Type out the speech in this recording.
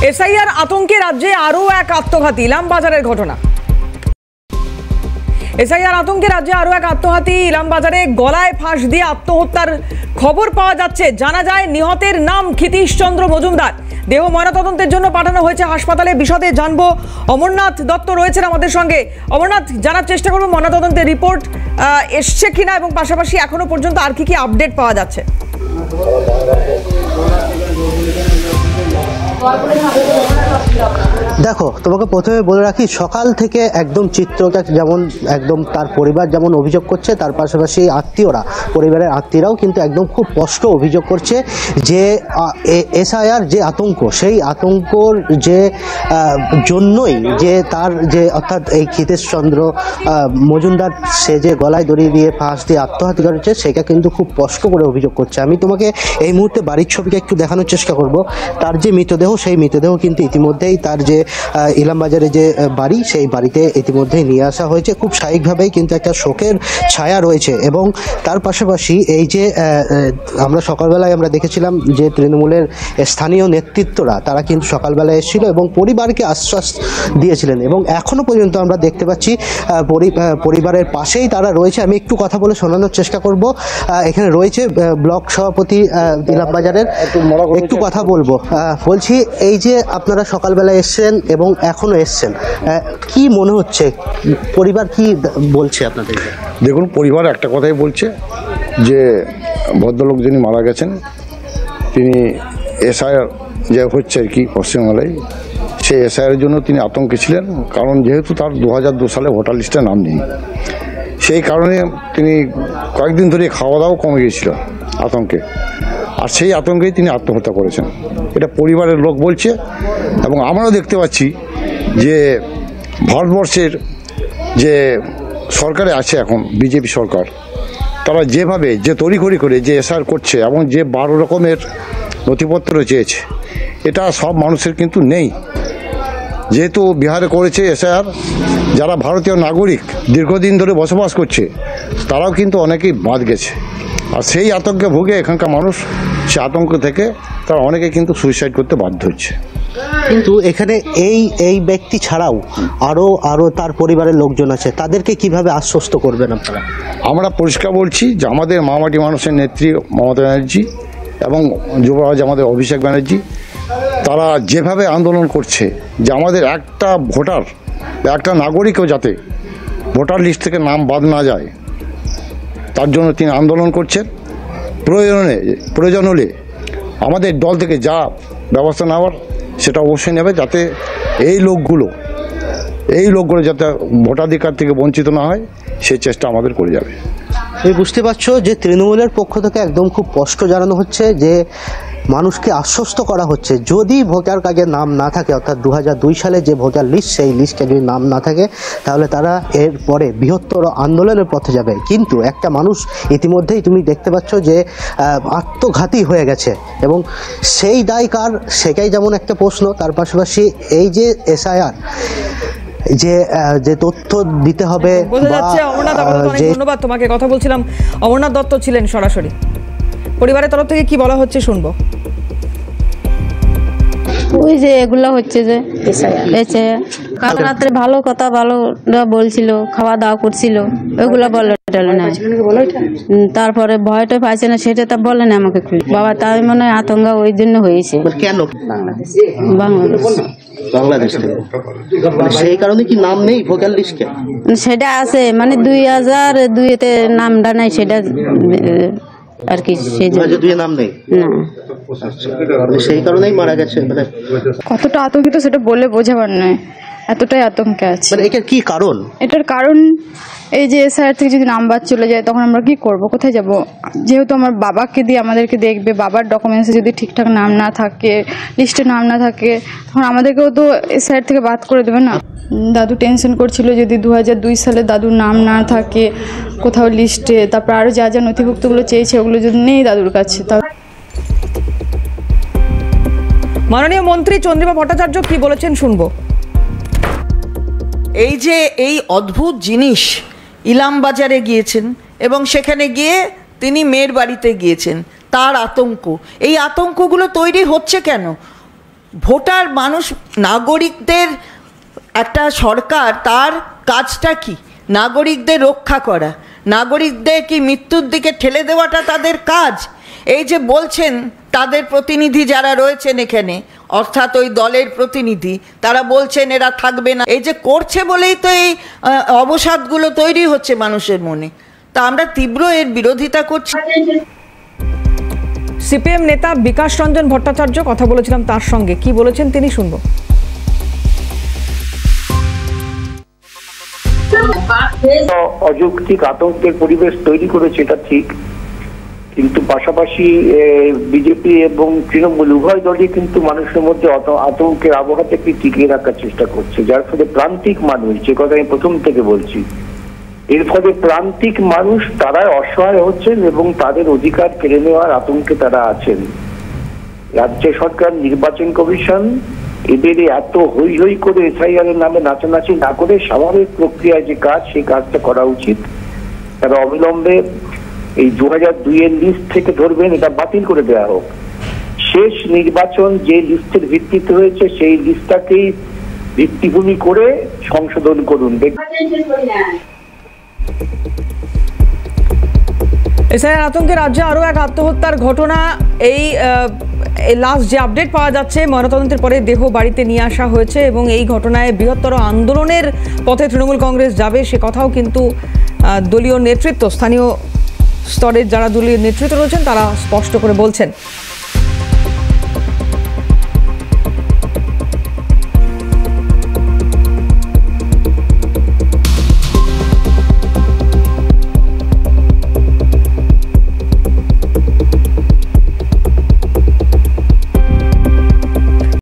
SIR আতঙ্কে রাজ্যে আরও এক আত্মঘাতী ইলামবাজারের ঘটনা। এসআইআর আতঙ্কে রাজ্যে আরও এক আত্মঘাতী ইলামবাজারে গলায় ফাঁস দিয়ে আত্মহত্যার খবর পাওয়া যাচ্ছে। জানা যায় নিহতের নাম ক্ষিতীশ চন্দ্র মজুমদার। দেহ ময়নাতদন্তের জন্য পাঠানো হয়েছে হাসপাতালে। বিশদে জানবো, অমরনাথ দত্ত রয়েছেন আমাদের সঙ্গে। অমরনাথ, জানার চেষ্টা করবো ময়নাতদন্তের রিপোর্ট এসছে কিনা এবং পাশাপাশি এখনো পর্যন্ত আর কি আপডেট পাওয়া যাচ্ছে। দেখো, তোমাকে প্রথমে বলে রাখি, সকাল থেকে একদম চিত্রটা যেমন একদম তার পরিবার যেমন অভিযোগ করছে, তার পাশাপাশি আত্মীয়রা, পরিবারের আত্মীয়রাও কিন্তু একদম খুব স্পষ্ট অভিযোগ করছে যে এসআইআর যে আতঙ্ক, সেই আতঙ্কর যে জন্যই যে তার যে অর্থাৎ এই ক্ষিতীশ চন্দ্র মজুমদার সে যে গলায় দড়ি দিয়ে ফাঁস দিয়ে আত্মহত্যা করেছে, সেটা কিন্তু খুব স্পষ্ট করে অভিযোগ করছে। আমি তোমাকে এই মুহূর্তে বাড়ির ছবিটা একটু দেখানোর চেষ্টা করব। তার যে মৃতদেহ, সেই মৃতদেহ কিন্তু ইতিমধ্যেই তার যে ইলামবাজারে যে বাড়ি, সেই বাড়িতে ইতিমধ্যেই নিয়ে আসা হয়েছে। খুব স্বাভাবিকভাবেই কিন্তু একটা শোকের ছায়া রয়েছে। এবং তার পাশাপাশি এই যে আমরা সকালবেলায় আমরা দেখেছিলাম যে তৃণমূলের স্থানীয় নেতৃত্বরা তারা কিন্তু সকালবেলায় এসেছিল এবং পরিবারকে আশ্বাস দিয়েছিলেন, এবং এখনো পর্যন্ত আমরা দেখতে পাচ্ছি পরিবারের পাশেই তারা রয়েছে। আমি একটু কথা বলে শোনানোর চেষ্টা করব। এখানে রয়েছে ব্লক সভাপতি ইলামবাজারের, একটু কথা বলবো। বলছি, এই যে আপনারা সকালবেলায় এসছেন এবং এখনো এসছেন, কি মনে হচ্ছে, পরিবার কি বলছে আপনাদের? দেখুন, পরিবার একটা কথাই বলছে যে ভদ্রলোক যিনি মারা গেছেন তিনি এসআইআর যে হচ্ছে আর কি পশ্চিমবাংলায়, সেই এসআইআর জন্য তিনি আতঙ্কে ছিলেন। কারণ যেহেতু তার 2002 সালে ভোটার লিস্টে নাম নেই, সেই কারণে তিনি কয়েকদিন ধরে খাওয়া দাওয়া কমে গিয়েছিল আতঙ্কে, আর সেই আতঙ্কেই তিনি আত্মহত্যা করেছেন, এটা পরিবারের লোক বলছে। এবং আমরাও দেখতে পাচ্ছি যে ভারতবর্ষের যে সরকারে আছে এখন বিজেপি সরকার, তারা যেভাবে যে তড়িঘড়ি করে যে এসআইআর করছে এবং যে 12 রকমের নথিপত্র চেয়েছে, এটা সব মানুষের কিন্তু নেই। যেহেতু বিহারে করেছে এসআইআর, যারা ভারতীয় নাগরিক দীর্ঘদিন ধরে বসবাস করছে তারাও কিন্তু অনেকেই বাদ গেছে, আর সেই আতঙ্কে ভুগে এখানকার মানুষ সে আতঙ্ক থেকে তারা অনেকে কিন্তু সুইসাইড করতে বাধ্য হচ্ছে। কিন্তু এখানে এই ব্যক্তি ছাড়াও আরও তার পরিবারের লোকজন আছে, তাদেরকে কিভাবে আশ্বস্ত করবেন আপনারা? আমরা পরিষ্কার বলছি যে আমাদের মামাটি মানুষের নেত্রী মমতা ব্যানার্জি এবং যুবরাজ আমাদের অভিষেক ব্যানার্জি, তারা যেভাবে আন্দোলন করছে যে আমাদের একটা ভোটার, একটা নাগরিকও যাতে ভোটার লিস্ট থেকে নাম বাদ না যায়, তার জন্য তিনি আন্দোলন করছেন। প্রয়োজন হলে আমাদের দল থেকে যা ব্যবস্থা নেওয়ার সেটা অবশ্যই নেবে, যাতে এই লোকগুলো যাতে ভোটাধিকার থেকে বঞ্চিত না হয়, সেই চেষ্টা আমাদের করে যাবে। তুমি বুঝতে পারছো যে তৃণমূলের পক্ষ থেকে একদম খুব স্পষ্ট জানানো হচ্ছে যে মানুষকে আশ্বস্ত করা হচ্ছে, যদি ভোটার কার্ডে নাম না থাকে, অর্থাৎ 2002 সালে যে ভোটার লিস্ট, সেই লিস্টে যদি নাম না থাকে, তাহলে তারা এর পরে বৃহত্তর আন্দোলনের পথে যাবে। কিন্তু একটা মানুষ ইতিমধ্যেই তুমি দেখতে পাচ্ছ যে আত্মঘাতী হয়ে গেছে, এবং সেই দায় কার, সেটাই যেমন একটা প্রশ্ন। তার পাশাপাশি এই যে এসআইআর যে তথ্য দিতে হবে, বোঝা যাচ্ছে। অমরনাথ, অনেক ধন্যবাদ তোমাকে। কথা বলছিলাম, অমরনাথ দত্ত ছিলেন সরাসরি। পরিবারের তরফ থেকে কি বলা হচ্ছে শুনবো। ওই যে এগুলো হচ্ছে যে কাল রাত্রে ভালো কথা ভালো বলছিল, খাওয়া দাওয়া করছিল, ওইগুলো বলে না। তারপরে ভয়টা পাইছে না, সেটা তা বলে না আমাকে খুলে। বাবা, তাই মনে হয় আতঙ্ক ওই জন্য হয়েছে। কেন? বাংলাদেশ সেই কারণে কি নাম নেই ভোটার লিস্টে? সেটা আছে, মানে 2002-তে নামটা নাই, সেটা আর কি, সেই নাম নেই না, সেই কারণেই মারা গেছে। কতটা আতঙ্কিত সেটা বলে বোঝাবার নয়, এতটাই আতঙ্কে আছে। এটার কি কারণ? এটার কারণ এই যে এসআইআর থেকে যদি নাম বাদ চলে যায়, তখন আমরা কি করব, কোথায় যাব? যেহেতু আমার বাবাকে দিয়ে আমাদেরকে দেখবে, বাবার ডকুমেন্টসে যদি ঠিকঠাক নাম না থাকে, লিস্টে নাম না থাকে, তখন আমাদেরকেও তো এসআইআর থেকে বাদ করে দেবে না। দাদু টেনশন করছিল যদি 2002 সালে দাদুর নাম না থাকে কোথাও লিস্টে, তারপর আরও যা যা নথিভুক্তগুলো চেয়েছে ওগুলো যদি নেই দাদুর কাছে। মাননীয় মন্ত্রী চন্দ্রিমা ভট্টাচার্য কি বলেছেন শুনবো। এই যে এই অদ্ভুত জিনিস, ইলামবাজারে গিয়েছেন এবং সেখানে গিয়ে তিনি মেয়ের বাড়িতে গিয়েছেন, তার আতঙ্ক, এই আতঙ্কগুলো তৈরি হচ্ছে কেন? ভোটার মানুষ, নাগরিকদের একটা সরকার, তার কাজটা কি? নাগরিকদের রক্ষা করা, নাগরিকদের কি মৃত্যুর দিকে ঠেলে দেওয়াটা তাদের কাজ? এই যে বলছেন তাদের প্রতিনিধি যারা রয়েছেন এখানে, অর্থাৎ ওই দলের প্রতিনিধি, তারা বলছেন এরা থাকবে না, এই যে করছে বলেই তো এই অবসাদগুলো তৈরি হচ্ছে মানুষের মনে। তা আমরা তীব্র এর বিরোধিতা করছি। সিপিএম নেতা বিকাশ রঞ্জন ভট্টাচার্য, কথা বলেছিলাম তার সঙ্গে, কি বলেছেন তিনি শুনবো। অযৌক্তিক আতঙ্কের পরিবেশ তৈরি করেছে, এটা ঠিক, কিন্তু পাশাপাশি বিজেপি এবং তৃণমূল উভয় দলই কিন্তু মানুষের মধ্যে আতঙ্কের আবহাওয়াটাকে টিকিয়ে রাখার চেষ্টা করছে, যার ফলে প্রান্তিক মানুষ, যে কথা আমি প্রথম থেকে বলছি, এর ফলে প্রান্তিক মানুষ তারা অসহায় হচ্ছেন এবং তাদের অধিকার কেড়ে নেওয়ার আতঙ্কে তারা আছেন। রাজ্য সরকার, নির্বাচন কমিশন এবারে এত হই হই করে এসআইআর এর নামে নাচানাচি না করে স্বাভাবিক প্রক্রিয়ায় যে কাজ, সেই কাজটা করা উচিত। তারা অবিলম্বে এই 2002 এর লিস্ট থেকে ধরবেন, এটা বাতিল করে দেওয়া হোক। শেষ নির্বাচন যে লিস্টের ভিত্তিতে হয়েছে সেই লিস্টটাকেই ভিত্তিভূমি করে সংশোধন করুন। এসআইআর আতঙ্কে রাজ্যে আরও এক আত্মহত্যার ঘটনা। এই লাস্ট যে আপডেট পাওয়া যাচ্ছে, ময়নাতদন্তের পরে দেহ বাড়িতে নিয়ে আসা হয়েছে এবং এই ঘটনায় বৃহত্তর আন্দোলনের পথে তৃণমূল কংগ্রেস যাবে, সে কথাও কিন্তু দলীয় নেতৃত্ব, স্থানীয় স্তরের যারা দলীয় নেতৃত্ব রয়েছেন তারা স্পষ্ট করে বলছেন।